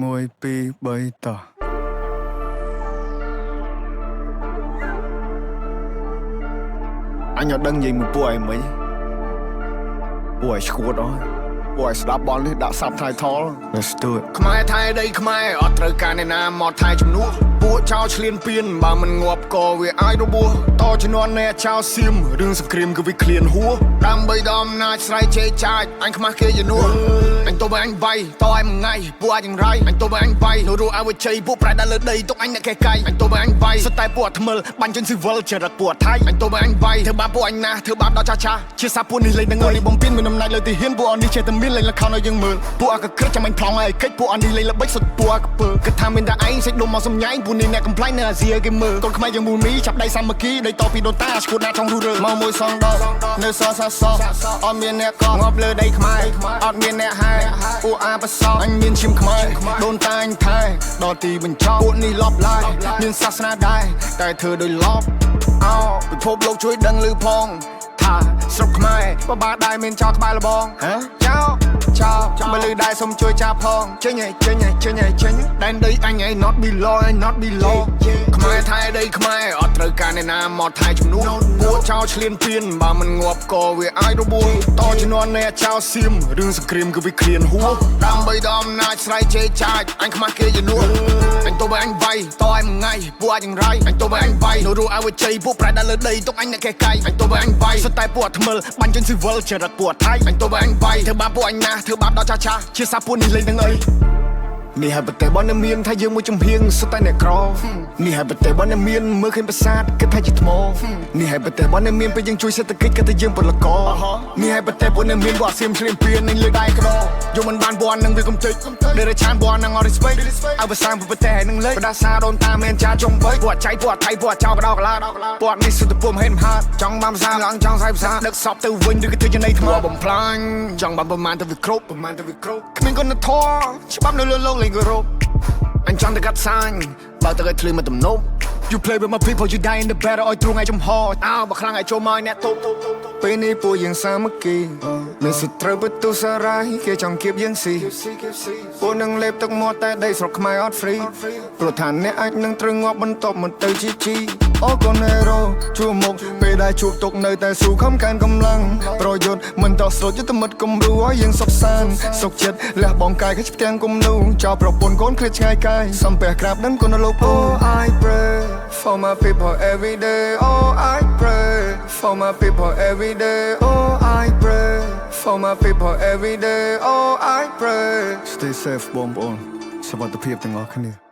មួយពីរបីតោះអញអត់ដឹងនិយាយមួយពួកឯងមិនពួកឯងឈួតអស់ពួកឯងស្ដាប់បលនេះដាក់ subtitle Let's do it ខ្មែរថៃដីខ្មែរអត់ត្រូវការអ្នកណាមកថៃជំនួសពួកចោលឆ្លៀនពៀនបើមិនងាប់ក៏វាអាចរបួសតជំនាន់អ្នកចោលសៀមរឿងសង្គ្រាមគឺវាឃ្លានហួរដើម្បីដល់អំណាចស្រ័យជេរចាចអញខ្មាស់គេយនួរអញទៅបើអញវាយតឯមួយថ្ងៃពួកអាចយ៉ាងไรអញទៅបើអញវាយនៅរੂអវជ័យពួកប្រែដល់លើដីទុកអញអ្នកកែកាយអញទៅបើអញវាយសុទ្ធតែពួកថ្មិលបាញ់ជនស៊ីវិលចរិតពួកថៃអញទៅបើអញវាយធ្វើបាបពួកអញណាធ្វើបាបដល់ចាស់ជាសាពួកនេះលេងនឹងនេះបំពេញមានអំណាចលើទីហ៊ានពួកអននេះចេះតែមានលេងលខោនឲ្យយើងមើលពួកអកក្រឹកចាំអញប្លង់ឲ្យកិច្ចពួកអននេះលេងល្បិចសុទ្ធពួកអកពើគិតថាមានតែឯងសេចដុំមកសំញ៉ៃពួកនេះអ្នកកំ ប្លែងនៅអាស៊ីគេមើលកូនខ្មែរយើងមូលមីចាប់ដៃសាមគ្គីដៃតពីដូនតាឈួតណាចង់រੂរើមកមួយសងដកនៅសសសអត់មានអ្នកកងាប់លើដីខ្មែរអត់មានអ្នកហែពួកអាបសអញមានឈាមខ្មែរដូនតាអញថែដល់ទីបញ្ចប់ពួកនេះលប់ឡាយមានសាសនាដែរតែធ្វើដោយលប់អោពិភពលោកជួយដឹងឮផងថាស្រុកខ្មែរបបាដែរមានចោលក្បែរលបងចោលបើលឺដែរសុំជួយចាប់ផងចេញដែនដីអញឯង not below ខ្មែរថៃដីខ្មែរអត់ត្រូវការអ្នកណាមកថៃជំនួសពួកចោលឆ្លៀនពៀនបើមិនងាប់ក៏វាអាចរបួសតជំនាន់អ្នកចោលសៀមរឿងសង្គ្រាមគឺវាឃ្លានហួរដើម្បីដល់អំណាចស្រ័យជេរចាចអញខ្មាស់គេយនួរអញទៅបើអញវាយតឯមួយថ្ងៃពួកអាចយ៉ាងไรអញទៅបើអញវាយនៅរੂអវជ័យពួកប្រែដល់លើដីទុកអញអ្នកកែកាយអញទៅបើអញវាយសុទ្ធតែពួកថ្មិលបាញ់ជនស៊ីវិលចរិតពួកថៃអញទៅបើអញវាយធ្វើបាបពួកអញណាធ្វើបាបដល់ចាស់ជាសាពួកនេះលេងនឹងអីនេះហើយប្រទេសបងមានថាយើងមួយចំហៀងសុទ្ធតែអ្នកក្រនេះហើយប្រទេសបងមានមើលឃើញប្រាសាទគិតថាជាថ្មនេះហើយប្រទេសបងមានពេលយើងជួយសេដ្ឋកិច្ចគិតថាយើងពលករនេះហើយប្រទេសបងមានពួកអាសៀមឆ្លៀនពៀននឹងលើដៃក្ដោយកមិនបានបងនឹងវាកំតិចដេរឆានបងនឹងអត់ respect ឲ្យភាសាប្រទេសនឹងលេខបដាសាដូនតាមានចាចំបីពួកចៃពួកថៃពួកចៅបដោកឡាពួកនេះសុទ្ធតែពួកហេតុមហាចង់បានភាសាឡើងចង់សាយភាសាដឹកសពទៅវិញឬក៏ធ្វើជានៃថ្មបំផ្លាញចង់បានប្រមាណទៅវាគ្រប់គ្មានគុណធម៌ច្បាប់នៅលើលោកលេងគោរពអញចង់តែកាត់សាញបើទៅឲ្យធ្លីមកទំនប់ You play with my people you die in the battle ឲ្យទ្រង់ឲ្យចំហអោបើខ្លាំងឲ្យចូលមកអ្នកទុបពេលនេះពួកយើងសាមគ្គីមានសត្រូវបន្ទុសារាយគេចង់គៀបយើងស៊ីពួកនឹងលេបទឹកមាត់តែដីស្រុកខ្មែរអត់ free ព្រោះថាអ្នកអាចនឹងត្រូវងាប់បន្ទាប់មកទៅជីអូកូណេរ៉ូជួមុខពេលដែលជួបទុកនៅតែស៊ូខំកើនកម្លាំងប្រយុទ្ធមិនតោះស្រូតយុទ្ធមិត្តគំរូឲ្យយើងសុខសាន្តសុខចិត្តលះបងកាយគេផ្ទាំងគំនូចោលប្រពន្ធកូនឃ្លាតឆ្ងាយកាយសំពះក្រាបដឹងគុណលោក Oh I pray for my people every day Oh I pray for my people every day Oh I pray for my people every day Oh I pray Stay safe បងប្អូនសុខភាពទាំងអស់គ្នា